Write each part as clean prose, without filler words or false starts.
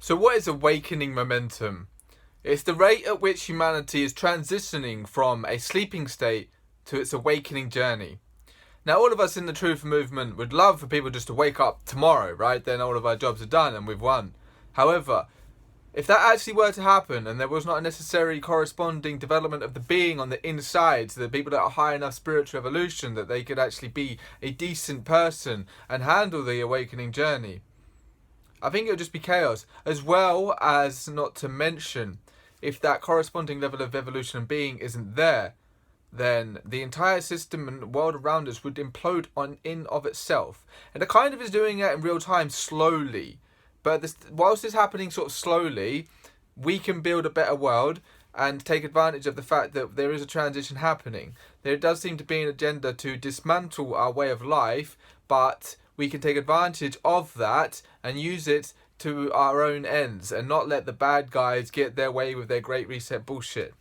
So what is awakening momentum? It's the rate at which humanity is transitioning from a sleeping state to its awakening journey. Now, all of us in the truth movement would love for people just to wake up tomorrow, right? Then all of our jobs are done and we've won. However, if that actually were to happen and there was not a necessary corresponding development of the being on the inside, so the people that are high enough spiritual evolution that they could actually be a decent person and handle the awakening journey, I think it would just be chaos. As well as, not to mention, if that corresponding level of evolution and being isn't there, then the entire system and world around us would implode on in of itself. And it kind of is doing it in real time, slowly. But whilst it's happening sort of slowly, we can build a better world and take advantage of the fact that there is a transition happening. There does seem to be an agenda to dismantle our way of life, but we can take advantage of that and use it to our own ends and not let the bad guys get their way with their Great Reset bullshit.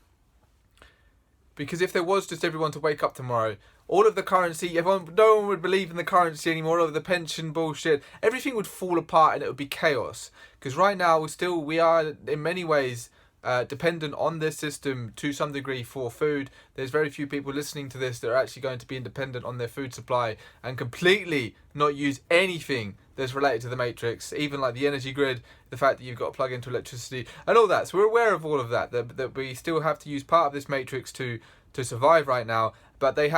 Because if there was just everyone to wake up tomorrow, all of the currency, no one would believe in the currency anymore, all of the pension bullshit, everything would fall apart and it would be chaos. Because right now we are in many ways dependent on this system to some degree for food. There's very few people listening to this that are actually going to be independent on their food supply and completely not use anything that's related to the matrix, even like the energy grid, the fact that you've got to plug into electricity and all that. So we're aware of all of that we still have to use part of this matrix to survive right now, but they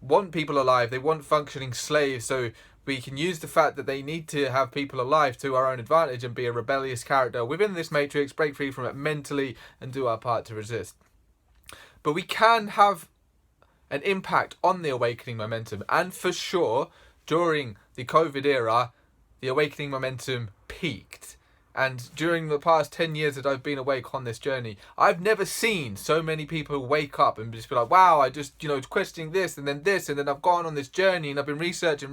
want people alive, they want functioning slaves, so we can use the fact that they need to have people alive to our own advantage and be a rebellious character within this matrix, break free from it mentally and do our part to resist. But we can have an impact on the awakening momentum, and for sure during the COVID era the awakening momentum peaked. And during the past 10 years that I've been awake on this journey, I've never seen so many people wake up and just be like, wow, I just, questioning this, and then I've gone on this journey and I've been researching,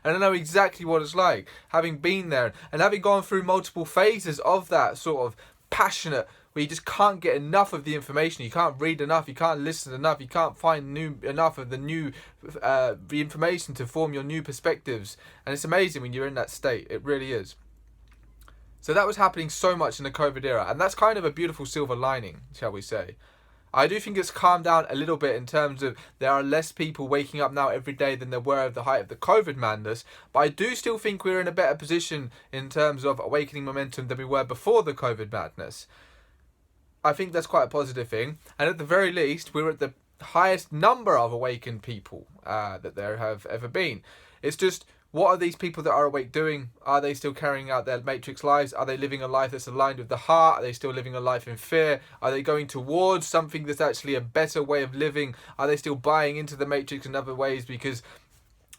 and I know exactly what it's like, having been there and having gone through multiple phases of that sort of passionate, where you just can't get enough of the information, you can't read enough, you can't listen enough, you can't find enough of the information to form your new perspectives. And it's amazing when you're in that state, it really is. So that was happening so much in the COVID era, and that's kind of a beautiful silver lining, shall we say. I do think it's calmed down a little bit in terms of there are less people waking up now every day than there were at the height of the COVID madness, but I do still think we're in a better position in terms of awakening momentum than we were before the COVID madness. I think that's quite a positive thing, and at the very least, we're at the highest number of awakened people that there have ever been. It's just, what are these people that are awake doing? Are they still carrying out their matrix lives? Are they living a life that's aligned with the heart? Are they still living a life in fear? Are they going towards something that's actually a better way of living? Are they still buying into the matrix in other ways? Because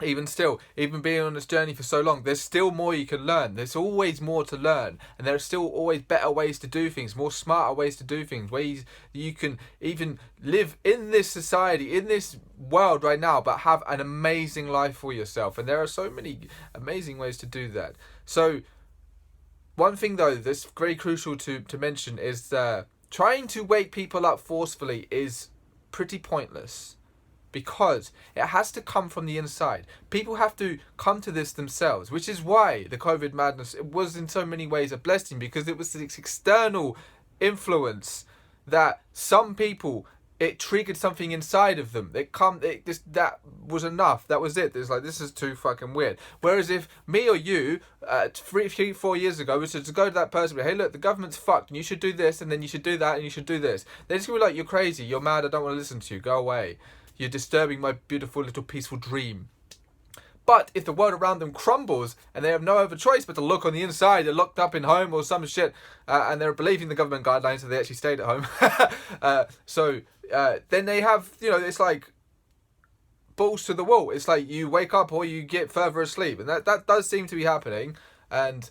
even being on this journey for so long, there's still more you can learn. There's always more to learn, and there are still always better ways to do things, more smarter ways to do things, ways you can even live in this society, in this world right now, but have an amazing life for yourself. And there are so many amazing ways to do that. So one thing though that's very crucial to mention is trying to wake people up forcefully is pretty pointless, because it has to come from the inside. People have to come to this themselves, which is why the COVID madness, it was in so many ways a blessing, because it was this external influence that some people, it triggered something inside of them. That was enough. That was it. It's like, this is too fucking weird. Whereas if me or you, 4 years ago, was to go to that person and be, hey, look, the government's fucked, and you should do this, and then you should do that, and you should do this. They're just gonna be like, you're crazy, you're mad, I don't want to listen to you, go away. You're disturbing my beautiful little peaceful dream. But if the world around them crumbles and they have no other choice but to look on the inside, they're locked up in home or some shit, and they're believing the government guidelines, so they actually stayed at home. Then they have, it's like balls to the wall. It's like you wake up or you get further asleep, and that does seem to be happening. And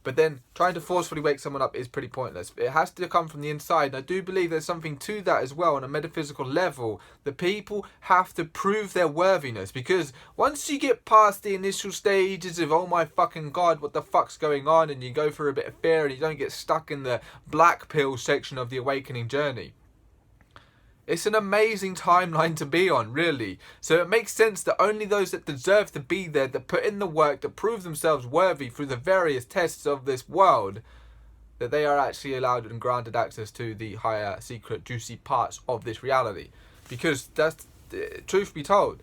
but then trying to forcefully wake someone up is pretty pointless. It has to come from the inside. And I do believe there's something to that as well on a metaphysical level. The people have to prove their worthiness, because once you get past the initial stages of, oh my fucking god, what the fuck's going on, and you go through a bit of fear and you don't get stuck in the black pill section of the awakening journey, It's an amazing timeline to be on, really. So it makes sense that only those that deserve to be there, that put in the work, that prove themselves worthy through the various tests of this world, that they are actually allowed and granted access to the higher, secret, juicy parts of this reality. Because that's, truth be told,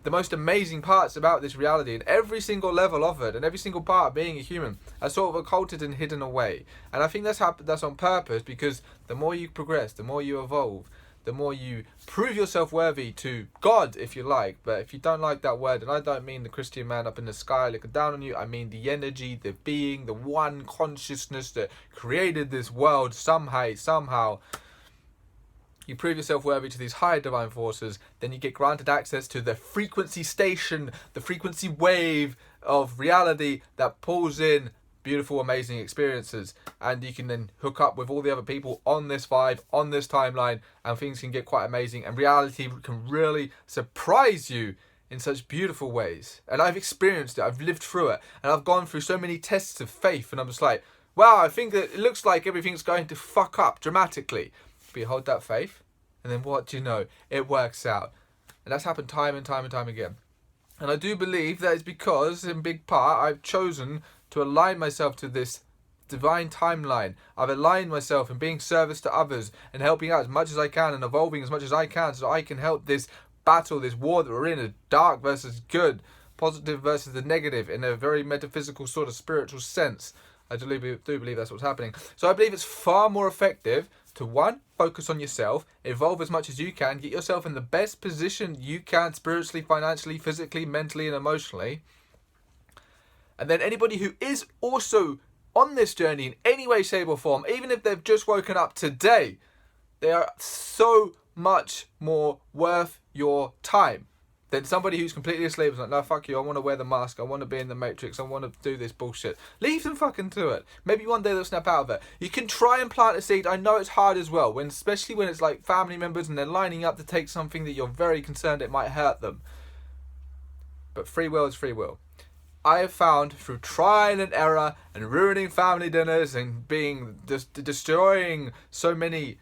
the most amazing parts about this reality, and every single level of it, and every single part of being a human, are sort of occulted and hidden away. And I think that's on purpose, because the more you progress, the more you evolve, the more you prove yourself worthy to God, if you like. But if you don't like that word, and I don't mean the Christian man up in the sky looking down on you, I mean the energy, the being, the one consciousness that created this world somehow. You prove yourself worthy to these higher divine forces, then you get granted access to the frequency station, the frequency wave of reality that pulls in beautiful, amazing experiences, and you can then hook up with all the other people on this vibe, on this timeline, and things can get quite amazing, and reality can really surprise you in such beautiful ways. And I've experienced it, I've lived through it, and I've gone through so many tests of faith, and I'm just like, wow, I think that it looks like everything's going to fuck up dramatically. But you hold that faith, and then what do you know? It works out. And that's happened time and time again. And I do believe that is because, in big part, I've chosen to align myself to this divine timeline. I've aligned myself in being service to others and helping out as much as I can and evolving as much as I can, so I can help this battle, this war that we're in, a dark versus good, positive versus the negative, in a very metaphysical sort of spiritual sense. I do believe that's what's happening. So I believe it's far more effective to, one, focus on yourself, evolve as much as you can, get yourself in the best position you can spiritually, financially, physically, mentally, and emotionally. And then anybody who is also on this journey in any way, shape, or form, even if they've just woken up today, they are so much more worth your time than somebody who's completely asleep and like, no, fuck you, I want to wear the mask, I want to be in the Matrix, I want to do this bullshit. Leave them fucking to it. Maybe one day they'll snap out of it. You can try and plant a seed. I know it's hard as well, especially when it's like family members and they're lining up to take something that you're very concerned it might hurt them. But free will is free will. I have found through trial and error and ruining family dinners and destroying so many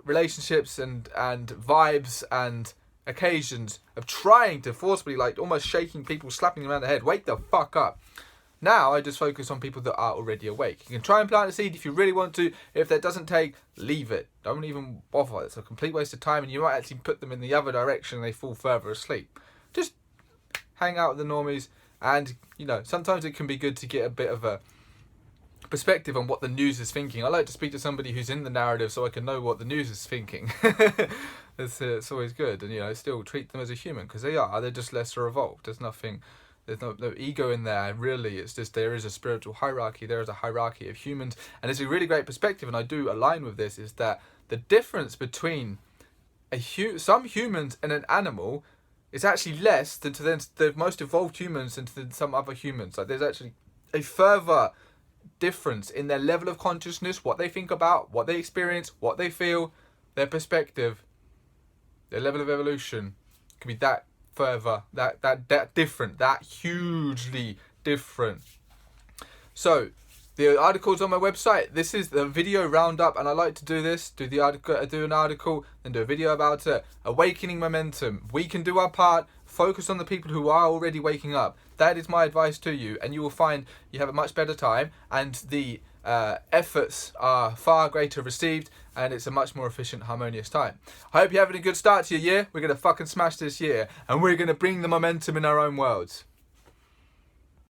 relationships and vibes and occasions of trying to forcibly, like almost shaking people, slapping them around the head, wake the fuck up. Now I just focus on people that are already awake. You can try and plant a seed if you really want to. If that doesn't take, leave it. Don't even bother. It's a complete waste of time, and you might actually put them in the other direction and they fall further asleep. Just hang out with the normies. And, you know, sometimes it can be good to get a bit of a perspective on what the news is thinking. I like to speak to somebody who's in the narrative so I can know what the news is thinking. It's always good. And, you know, still treat them as a human, because they're just lesser evolved. There's no ego in there, really. It's just there is a spiritual hierarchy. There is a hierarchy of humans. And it's a really great perspective, and I do align with this, is that the difference between some humans and an animal is actually less than to the most evolved humans and to some other humans. Like, there's actually a further difference in their level of consciousness, what they think about, what they experience, what they feel, their perspective, their level of evolution can be that further, that different, that hugely different. So the article's on my website. This is the video roundup, and I like to do this. Do an article, then do a video about it. Awakening momentum. We can do our part. Focus on the people who are already waking up. That is my advice to you, and you will find you have a much better time, and the efforts are far greater received, and it's a much more efficient, harmonious time. I hope you're having a good start to your year. We're going to fucking smash this year, and we're going to bring the momentum in our own worlds.